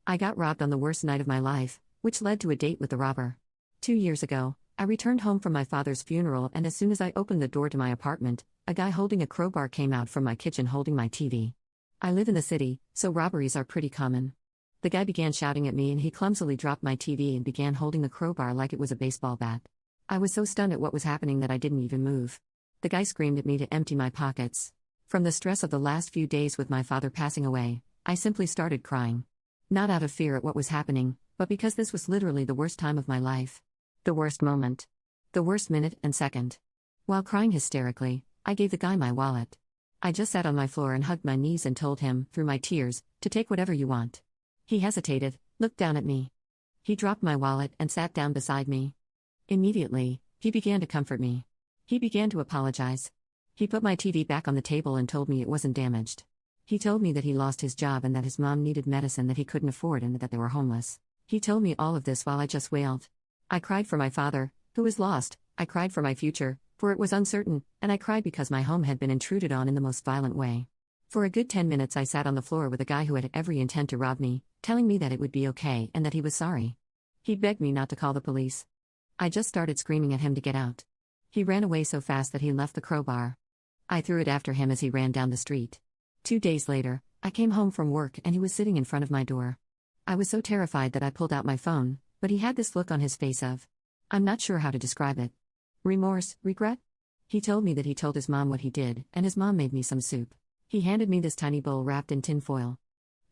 I got robbed on the worst night of my life, which led to a date with the robber. 2 years ago, I returned home from my father's funeral, and as soon as I opened the door to my apartment, a guy holding a crowbar came out from my kitchen holding my TV. I live in the city, so robberies are pretty common. The guy began shouting at me and he clumsily dropped my TV and began holding the crowbar like it was a baseball bat. I was so stunned at what was happening that I didn't even move. The guy screamed at me to empty my pockets. From the stress of the last few days with my father passing away, I simply started crying. Not out of fear at what was happening, but because this was literally the worst time of my life. The worst moment. The worst minute and second. While crying hysterically, I gave the guy my wallet. I just sat on my floor and hugged my knees and told him, through my tears, to take whatever you want. He hesitated, looked down at me. He dropped my wallet and sat down beside me. Immediately, he began to comfort me. He began to apologize. He put my TV back on the table and told me it wasn't damaged. He told me that he lost his job and that his mom needed medicine that he couldn't afford and that they were homeless. He told me all of this while I just wailed. I cried for my father, who was lost. I cried for my future, for it was uncertain, and I cried because my home had been intruded on in the most violent way. For a good 10 minutes I sat on the floor with a guy who had every intent to rob me, telling me that it would be okay and that he was sorry. He begged me not to call the police. I just started screaming at him to get out. He ran away so fast that he left the crowbar. I threw it after him as he ran down the street. 2 days later, I came home from work and he was sitting in front of my door. I was so terrified that I pulled out my phone, but he had this look on his face of, I'm not sure how to describe it. Remorse, regret? He told me that he told his mom what he did, and his mom made me some soup. He handed me this tiny bowl wrapped in tin foil.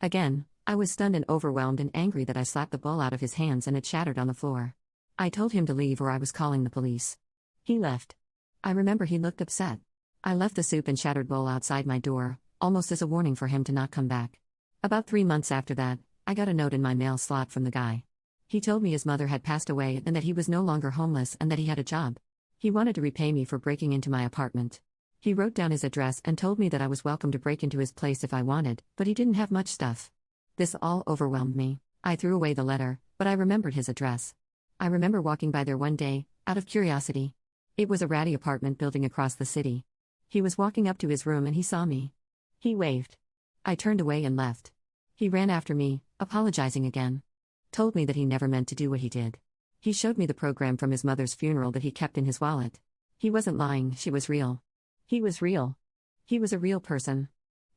Again, I was stunned and overwhelmed and angry that I slapped the bowl out of his hands and it shattered on the floor. I told him to leave or I was calling the police. He left. I remember he looked upset. I left the soup and shattered bowl outside my door, almost as a warning for him to not come back. About 3 months after that, I got a note in my mail slot from the guy. He told me his mother had passed away and that he was no longer homeless and that he had a job. He wanted to repay me for breaking into my apartment. He wrote down his address and told me that I was welcome to break into his place if I wanted, but he didn't have much stuff. This all overwhelmed me. I threw away the letter, but I remembered his address. I remember walking by there one day, out of curiosity. It was a ratty apartment building across the city. He was walking up to his room and he saw me. He waved. I turned away and left. He ran after me, apologizing again. Told me that he never meant to do what he did. He showed me the program from his mother's funeral that he kept in his wallet. He wasn't lying, she was real. He was real. He was a real person.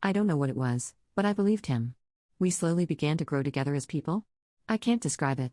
I don't know what it was, but I believed him. We slowly began to grow together as people. I can't describe it.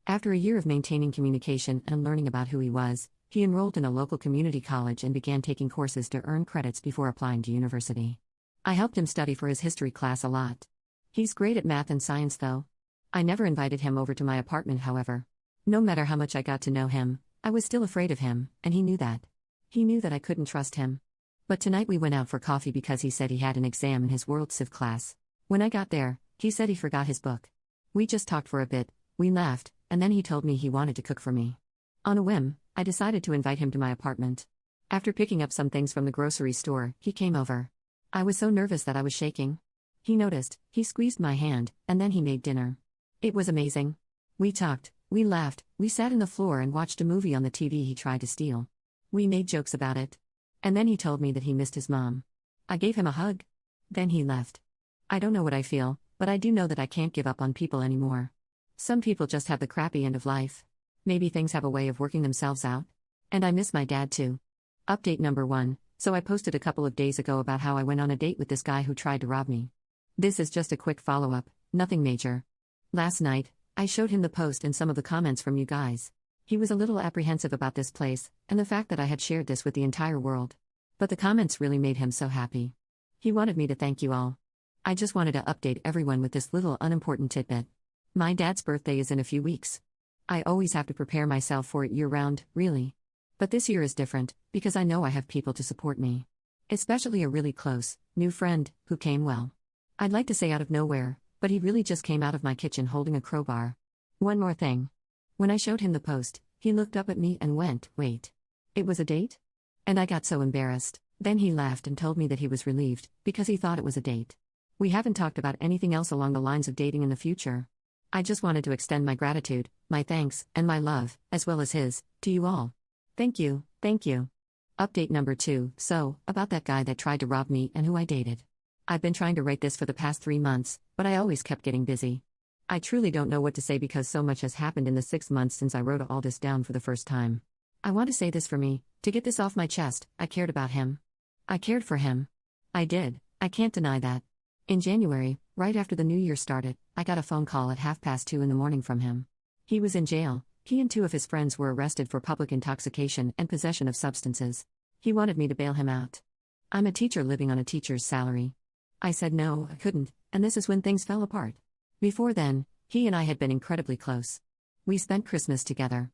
After a year of maintaining communication and learning about who he was, he enrolled in a local community college and began taking courses to earn credits before applying to university. I helped him study for his history class a lot. He's great at math and science though. I never invited him over to my apartment, however. No matter how much I got to know him, I was still afraid of him, and he knew that. He knew that I couldn't trust him. But tonight we went out for coffee because he said he had an exam in his World Civ class. When I got there, he said he forgot his book. We just talked for a bit, we laughed, and then he told me he wanted to cook for me. On a whim, I decided to invite him to my apartment. After picking up some things from the grocery store, he came over. I was so nervous that I was shaking. He noticed, he squeezed my hand, and then he made dinner. It was amazing. We talked, we laughed, we sat on the floor and watched a movie on the TV he tried to steal. We made jokes about it. And then he told me that he missed his mom. I gave him a hug. Then he left. I don't know what I feel, but I do know that I can't give up on people anymore. Some people just have the crappy end of life. Maybe things have a way of working themselves out. And I miss my dad too. Update number 1. So I posted a couple of days ago about how I went on a date with this guy who tried to rob me. This is just a quick follow-up, nothing major. Last night, I showed him the post and some of the comments from you guys. He was a little apprehensive about this place, and the fact that I had shared this with the entire world. But the comments really made him so happy. He wanted me to thank you all. I just wanted to update everyone with this little unimportant tidbit. My dad's birthday is in a few weeks. I always have to prepare myself for it year-round, really. But this year is different, because I know I have people to support me. Especially a really close, new friend, who came well. I'd like to say out of nowhere, but he really just came out of my kitchen holding a crowbar. One more thing. When I showed him the post, he looked up at me and went, "Wait. It was a date?" And I got so embarrassed. Then he laughed and told me that he was relieved, because he thought it was a date. We haven't talked about anything else along the lines of dating in the future. I just wanted to extend my gratitude, my thanks, and my love, as well as his, to you all. Thank you, thank you. Update number 2, so, about that guy that tried to rob me and who I dated. I've been trying to write this for the past 3 months, but I always kept getting busy. I truly don't know what to say because so much has happened in the 6 months since I wrote all this down for the first time. I want to say this for me, to get this off my chest. I cared about him. I cared for him. I did, I can't deny that. In January, right after the new year started, I got a phone call at 2:30 in the morning from him. He was in jail. He and 2 of his friends were arrested for public intoxication and possession of substances. He wanted me to bail him out. I'm a teacher living on a teacher's salary. I said no, I couldn't, and this is when things fell apart. Before then, he and I had been incredibly close. We spent Christmas together.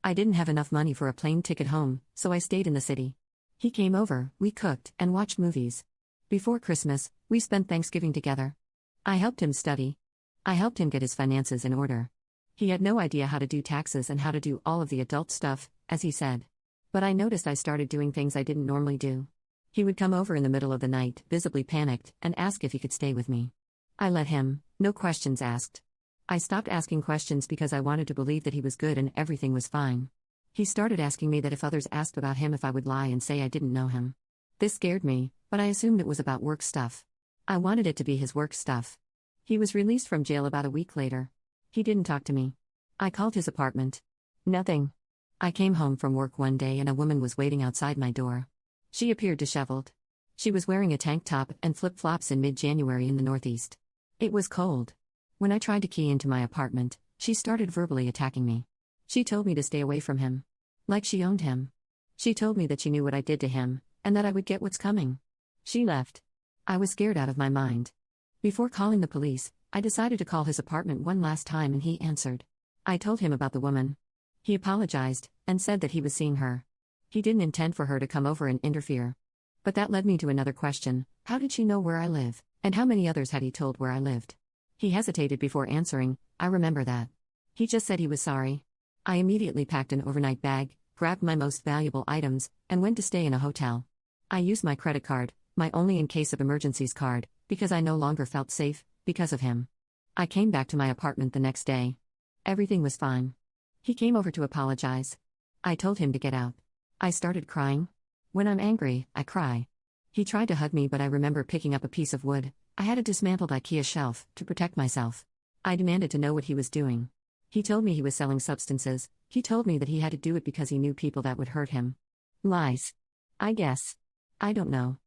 I didn't have enough money for a plane ticket home, so I stayed in the city. He came over, we cooked, and watched movies. Before Christmas, we spent Thanksgiving together. I helped him study. I helped him get his finances in order. He had no idea how to do taxes and how to do all of the adult stuff, as he said. But I noticed I started doing things I didn't normally do. He would come over in the middle of the night, visibly panicked, and ask if he could stay with me. I let him, no questions asked. I stopped asking questions because I wanted to believe that he was good and everything was fine. He started asking me that if others asked about him if I would lie and say I didn't know him. This scared me, but I assumed it was about work stuff. I wanted it to be his work stuff. He was released from jail about a week later. He didn't talk to me. I called his apartment. Nothing. I came home from work one day and a woman was waiting outside my door. She appeared disheveled. She was wearing a tank top and flip-flops in mid-January in the Northeast. It was cold. When I tried to key into my apartment, she started verbally attacking me. She told me to stay away from him. Like she owned him. She told me that she knew what I did to him, and that I would get what's coming. She left. I was scared out of my mind. Before calling the police, I decided to call his apartment one last time and he answered. I told him about the woman. He apologized, and said that he was seeing her. He didn't intend for her to come over and interfere. But that led me to another question: how did she know where I live, and how many others had he told where I lived? He hesitated before answering. I remember that. He just said he was sorry. I immediately packed an overnight bag, grabbed my most valuable items, and went to stay in a hotel. I used my credit card, my only in case of emergencies card, because I no longer felt safe, because of him. I came back to my apartment the next day. Everything was fine. He came over to apologize. I told him to get out. I started crying. When I'm angry, I cry. He tried to hug me, but I remember picking up a piece of wood. I had a dismantled IKEA shelf to protect myself. I demanded to know what he was doing. He told me he was selling substances. He told me that he had to do it because he knew people that would hurt him. Lies. I guess. I don't know.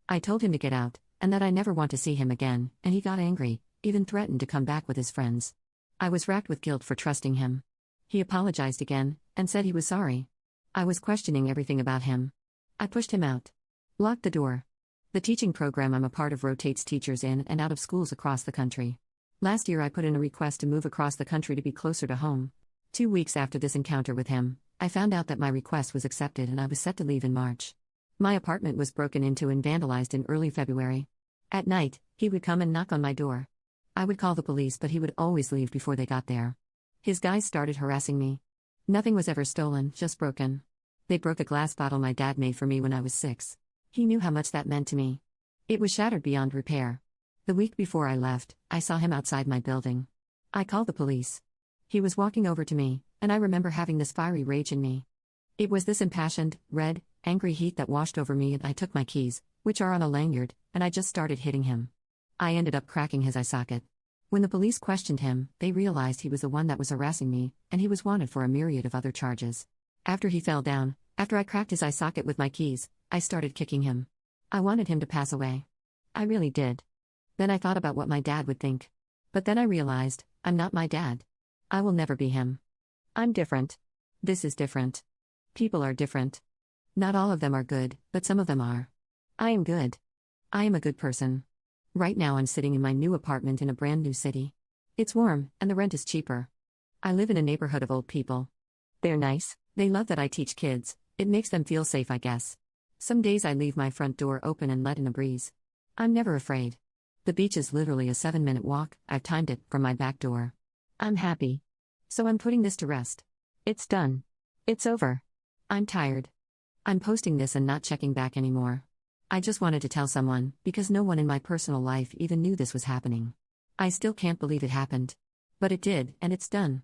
I told him to get out, and that I never want to see him again, and he got angry, even threatened to come back with his friends. I was racked with guilt for trusting him. He apologized again, and said he was sorry. I was questioning everything about him. I pushed him out. Locked the door. The teaching program I'm a part of rotates teachers in and out of schools across the country. Last year I put in a request to move across the country to be closer to home. 2 weeks after this encounter with him, I found out that my request was accepted and I was set to leave in March. My apartment was broken into and vandalized in early February. At night, he would come and knock on my door. I would call the police, but he would always leave before they got there. His guys started harassing me. Nothing was ever stolen, just broken. They broke a glass bottle my dad made for me when I was 6. He knew how much that meant to me. It was shattered beyond repair. The week before I left, I saw him outside my building. I called the police. He was walking over to me, and I remember having this fiery rage in me. It was this impassioned, red, angry heat that washed over me, and I took my keys, which are on a lanyard, and I just started hitting him. I ended up cracking his eye socket. When the police questioned him, they realized he was the one that was harassing me, and he was wanted for a myriad of other charges. After he fell down, after I cracked his eye socket with my keys, I started kicking him. I wanted him to pass away. I really did. Then I thought about what my dad would think. But then I realized, I'm not my dad. I will never be him. I'm different. This is different. People are different. Not all of them are good, but some of them are. I am good. I am a good person. Right now I'm sitting in my new apartment in a brand new city. It's warm, and the rent is cheaper. I live in a neighborhood of old people. They're nice, they love that I teach kids, it makes them feel safe, I guess. Some days I leave my front door open and let in a breeze. I'm never afraid. The beach is literally a 7-minute walk, I've timed it, from my back door. I'm happy. So I'm putting this to rest. It's done. It's over. I'm tired. I'm posting this and not checking back anymore. I just wanted to tell someone, because no one in my personal life even knew this was happening. I still can't believe it happened. But it did, and it's done.